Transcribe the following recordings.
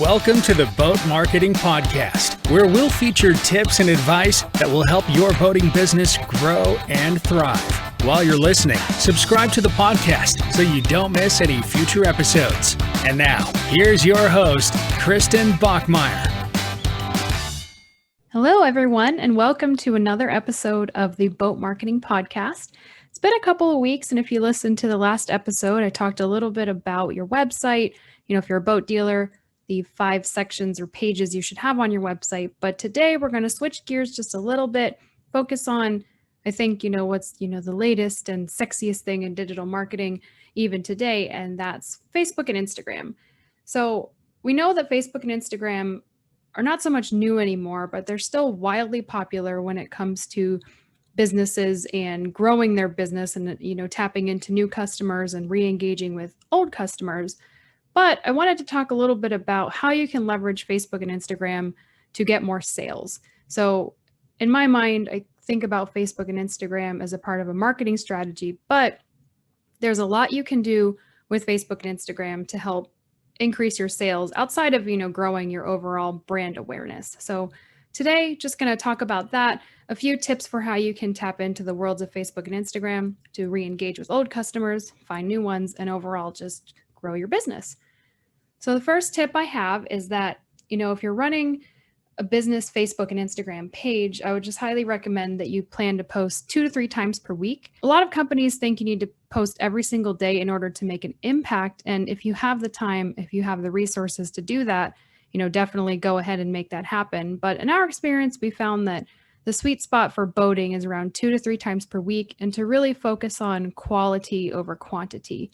Welcome to the Boat Marketing Podcast, where we'll feature tips and advice that will help your boating business grow and thrive. While you're listening, subscribe to the podcast so you don't miss any future episodes. And now, here's your host, Kristen Bachmeyer. Hello, everyone, and welcome to another episode of the Boat Marketing Podcast. It's been a couple of weeks, and if you listened to the last episode, I talked a little bit about your website. If you're a boat dealer, the 5 sections or pages you should have on your website. But today we're going to switch gears just a little bit, focus on, I think, what's, the latest and sexiest thing in digital marketing even today, and that's Facebook and Instagram. So we know that Facebook and Instagram are not so much new anymore, but they're still wildly popular when it comes to businesses and growing their business and, tapping into new customers and re-engaging with old customers. But I wanted to talk a little bit about how you can leverage Facebook and Instagram to get more sales. So in my mind, I think about Facebook and Instagram as a part of a marketing strategy, but there's a lot you can do with Facebook and Instagram to help increase your sales outside of, growing your overall brand awareness. So today, just going to talk about that, a few tips for how you can tap into the worlds of Facebook and Instagram to re-engage with old customers, find new ones, and overall just grow your business. So the first tip I have is that, if you're running a business Facebook and Instagram page, I would just highly recommend that you plan to post 2 to 3 times per week. A lot of companies think you need to post every single day in order to make an impact. And if you have the time, if you have the resources to do that, definitely go ahead and make that happen. But in our experience, we found that the sweet spot for boating is around 2 to 3 times per week, and to really focus on quality over quantity.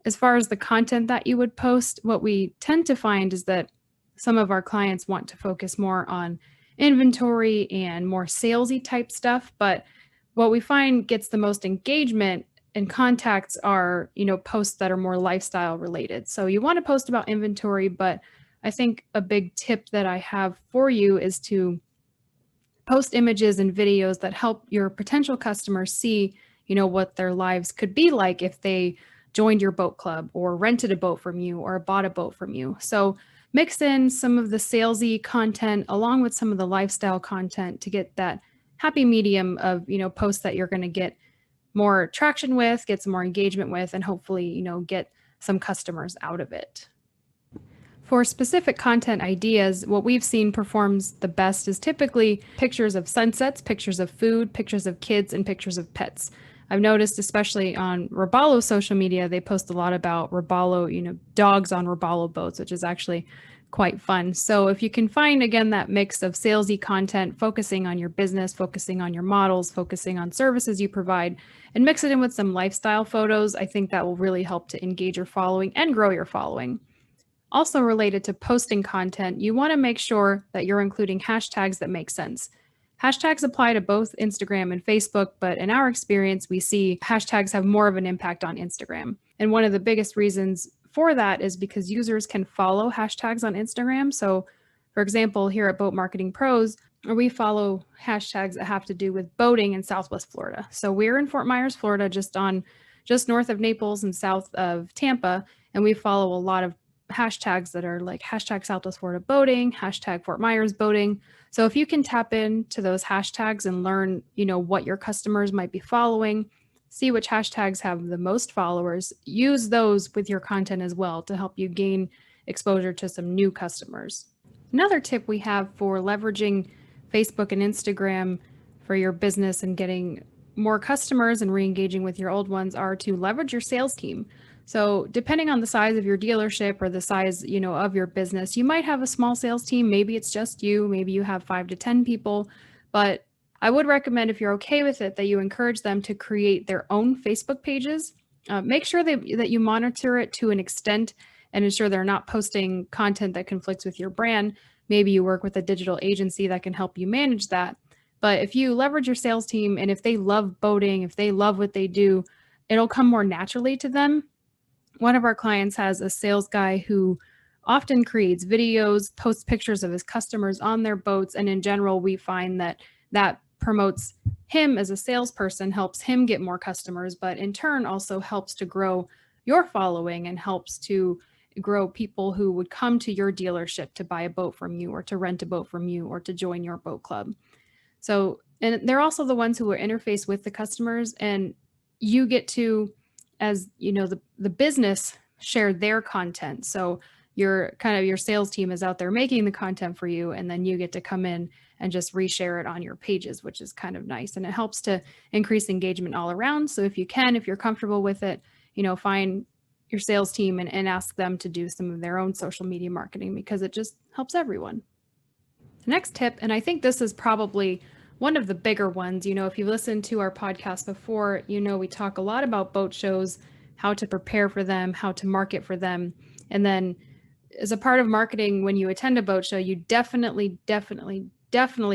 As far as the content that you would post, what we tend to find is that some of our clients want to focus more on inventory and more salesy type stuff. But what we find gets the most engagement and contacts are, posts that are more lifestyle related. So you want to post about inventory, but I think a big tip that I have for you is to post images and videos that help your potential customers see, what their lives could be like if they joined your boat club or rented a boat from you or bought a boat from you. So mix in some of the salesy content along with some of the lifestyle content to get that happy medium of, posts that you're going to get more traction with, get some more engagement with, and hopefully, get some customers out of it. For specific content ideas, what we've seen performs the best is typically pictures of sunsets, pictures of food, pictures of kids, and pictures of pets. I've noticed, especially on Robalo social media, they post a lot about Robalo, dogs on Robalo boats, which is actually quite fun. So if you can find, again, that mix of salesy content, focusing on your business, focusing on your models, focusing on services you provide, and mix it in with some lifestyle photos, I think that will really help to engage your following and grow your following. Also related to posting content, you want to make sure that you're including hashtags that make sense. Hashtags apply to both Instagram and Facebook, but in our experience, we see hashtags have more of an impact on Instagram. And one of the biggest reasons for that is because users can follow hashtags on Instagram. So, for example, here at Boat Marketing Pros, we follow hashtags that have to do with boating in Southwest Florida. So we're in Fort Myers, Florida, just north of Naples and south of Tampa, and we follow a lot of hashtags that are like hashtag Southwest Florida boating, hashtag Fort Myers boating. So if you can tap into those hashtags and learn, what your customers might be following, see which hashtags have the most followers, use those with your content as well to help you gain exposure to some new customers. Another tip we have for leveraging Facebook and Instagram for your business and getting more customers and re-engaging with your old ones are to leverage your sales team. So depending on the size of your dealership or the size, of your business, you might have a small sales team. Maybe it's just you, maybe you have 5 to 10 people, but I would recommend, if you're okay with it, that you encourage them to create their own Facebook pages. Make sure that you monitor it to an extent and ensure they're not posting content that conflicts with your brand. Maybe you work with a digital agency that can help you manage that. But if you leverage your sales team and if they love boating, if they love what they do, it'll come more naturally to them. One of our clients has a sales guy who often creates videos, posts pictures of his customers on their boats. And in general, we find that promotes him as a salesperson, helps him get more customers, but in turn also helps to grow your following and helps to grow people who would come to your dealership to buy a boat from you or to rent a boat from you or to join your boat club. So, and they're also the ones who are interface with the customers, and you get to, as you know, the business share their content. So your sales team is out there making the content for you, and then you get to come in and just reshare it on your pages, which is kind of nice. And it helps to increase engagement all around. So if you're comfortable with it, find your sales team and ask them to do some of their own social media marketing, because it just helps everyone. The next tip, and I think this is probably one of the bigger ones, if you've listened to our podcast before, we talk a lot about boat shows, how to prepare for them, how to market for them. And then as a part of marketing, when you attend a boat show, you definitely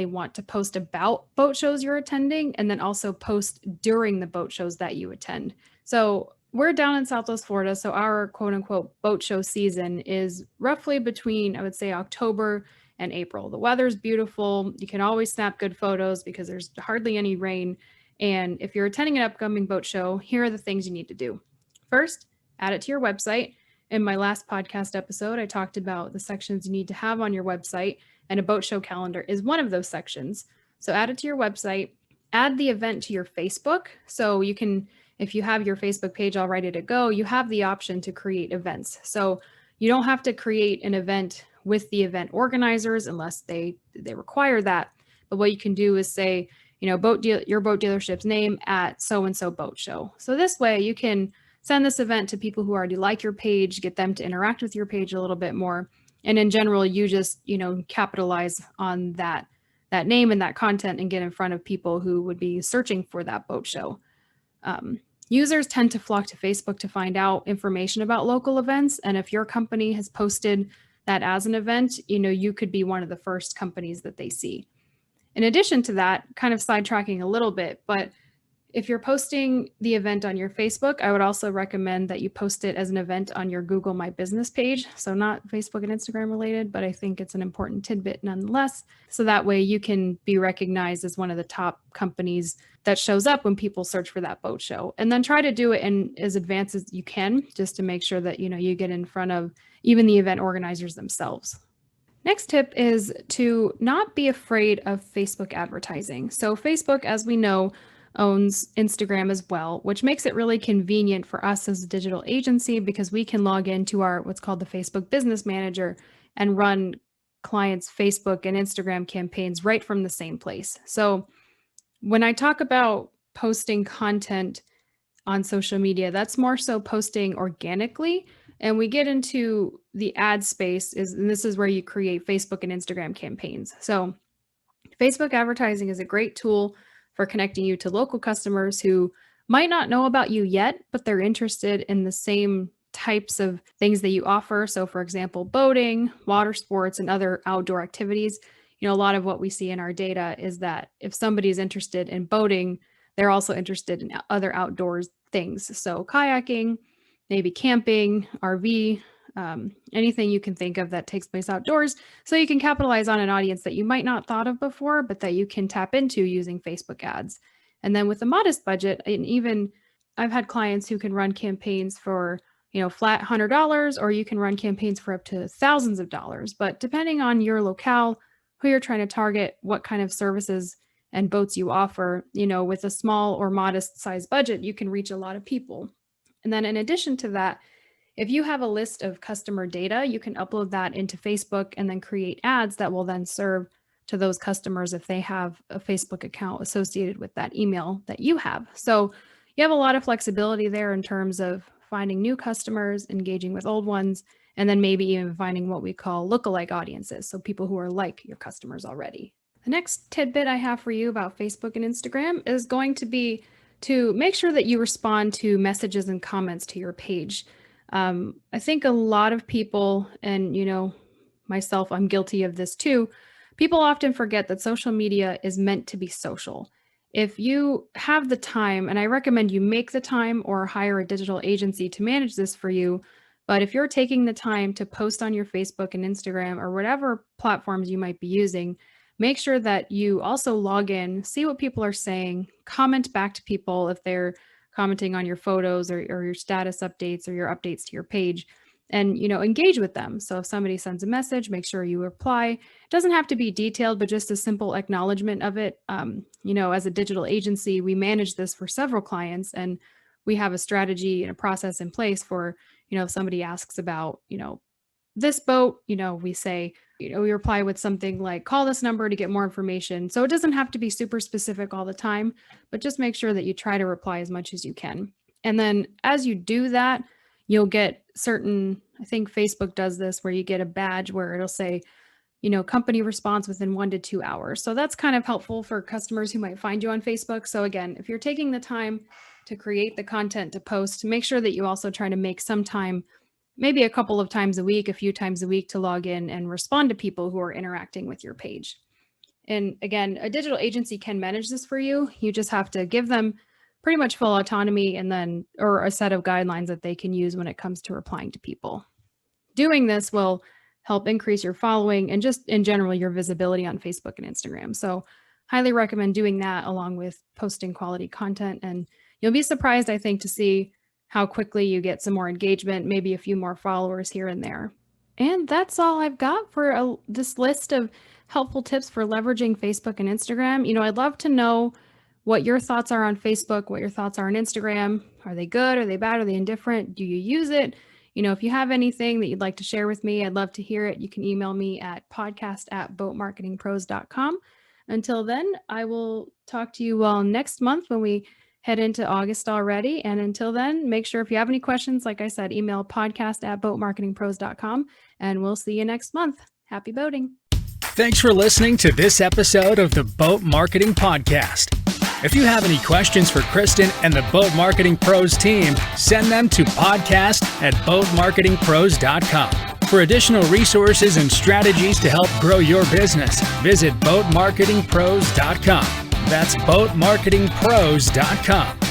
want to post about boat shows you're attending, and then also post during the boat shows that you attend. So we're down in Southwest Florida, so our quote unquote boat show season is roughly between, I would say, October and April. The weather's beautiful. You can always snap good photos because there's hardly any rain. And if you're attending an upcoming boat show, here are the things you need to do. First, add it to your website. In my last podcast episode, I talked about the sections you need to have on your website, and a boat show calendar is one of those sections. So add it to your website, add the event to your Facebook. So you can, if you have your Facebook page all ready to go, you have the option to create events. So you don't have to create an event with the event organizers unless they require that. But what you can do is say, your boat dealership's name at so-and-so boat show. So this way you can send this event to people who already like your page, get them to interact with your page a little bit more. And in general, you just, capitalize on that name and that content and get in front of people who would be searching for that boat show. Users tend to flock to Facebook to find out information about local events. And if your company has posted that as an event, you could be one of the first companies that they see. In addition to that, kind of sidetracking a little bit, but if you're posting the event on your Facebook, I would also recommend that you post it as an event on your Google My Business page. So not Facebook and Instagram related, but I think it's an important tidbit nonetheless. So that way you can be recognized as one of the top companies that shows up when people search for that boat show. And then try to do it in as advanced as you can, just to make sure that, you get in front of even the event organizers themselves. Next tip is to not be afraid of Facebook advertising. So Facebook, as we know, owns Instagram as well, which makes it really convenient for us as a digital agency because we can log into our what's called the Facebook Business Manager and run clients' Facebook and Instagram campaigns right from the same place. So when I talk about posting content on social media, that's more so posting organically. And we get into the ad space, and this is where you create Facebook and Instagram campaigns. So Facebook advertising is a great tool for connecting you to local customers who might not know about you yet, but they're interested in the same types of things that you offer. So for example, boating, water sports, and other outdoor activities. A lot of what we see in our data is that if somebody is interested in boating, they're also interested in other outdoors things. So kayaking, maybe camping, RV, anything you can think of that takes place outdoors. So you can capitalize on an audience that you might not thought of before, but that you can tap into using Facebook ads. And then with a modest budget, and even I've had clients who can run campaigns for, flat $100, or you can run campaigns for up to thousands of dollars. But depending on your locale, who you're trying to target, what kind of services and boats you offer, with a small or modest size budget, you can reach a lot of people. And then in addition to that, if you have a list of customer data, you can upload that into Facebook and then create ads that will then serve to those customers if they have a Facebook account associated with that email that you have. So you have a lot of flexibility there in terms of finding new customers, engaging with old ones, and then maybe even finding what we call lookalike audiences. So people who are like your customers already. The next tidbit I have for you about Facebook and Instagram is going to be to make sure that you respond to messages and comments to your page. I think a lot of people, and myself, I'm guilty of this too, people often forget that social media is meant to be social. If you have the time, and I recommend you make the time or hire a digital agency to manage this for you, but if you're taking the time to post on your Facebook and Instagram or whatever platforms you might be using, make sure that you also log in, see what people are saying, comment back to people if they're commenting on your photos or your status updates or your updates to your page. and, engage with them. So if somebody sends a message, make sure you reply. It doesn't have to be detailed, but just a simple acknowledgement of it. As a digital agency, we manage this for several clients, and we have a strategy and a process in place for, if somebody asks about, this boat, we say, we reply with something like, call this number to get more information. So it doesn't have to be super specific all the time, but just make sure that you try to reply as much as you can. And then as you do that, you'll get certain, I think Facebook does this, where you get a badge where it'll say, company response within 1 to 2 hours. So that's kind of helpful for customers who might find you on Facebook. So again, if you're taking the time to create the content to post, make sure that you also try to make some time, maybe a couple of times a week, a few times a week, to log in and respond to people who are interacting with your page. And again, a digital agency can manage this for you. You just have to give them pretty much full autonomy, and then, or a set of guidelines that they can use when it comes to replying to people. Doing this will help increase your following and just in general, your visibility on Facebook and Instagram. So highly recommend doing that along with posting quality content. And you'll be surprised, I think, to see how quickly you get some more engagement, maybe a few more followers here and there. And that's all I've got for this list of helpful tips for leveraging Facebook and Instagram. I'd love to know what your thoughts are on Facebook, what your thoughts are on Instagram. Are they good? Are they bad? Are they indifferent? Do you use it? If you have anything that you'd like to share with me, I'd love to hear it. You can email me at podcast@boatmarketingpros.com. Until then, I will talk to you all next month when we head into August already. And until then, make sure if you have any questions, like I said, email podcast@boatmarketingpros.com, and we'll see you next month. Happy boating. Thanks for listening to this episode of the Boat Marketing Podcast. If you have any questions for Kristen and the Boat Marketing Pros team, send them to podcast@boatmarketingpros.com. For additional resources and strategies to help grow your business, visit boatmarketingpros.com. That's boatmarketingpros.com.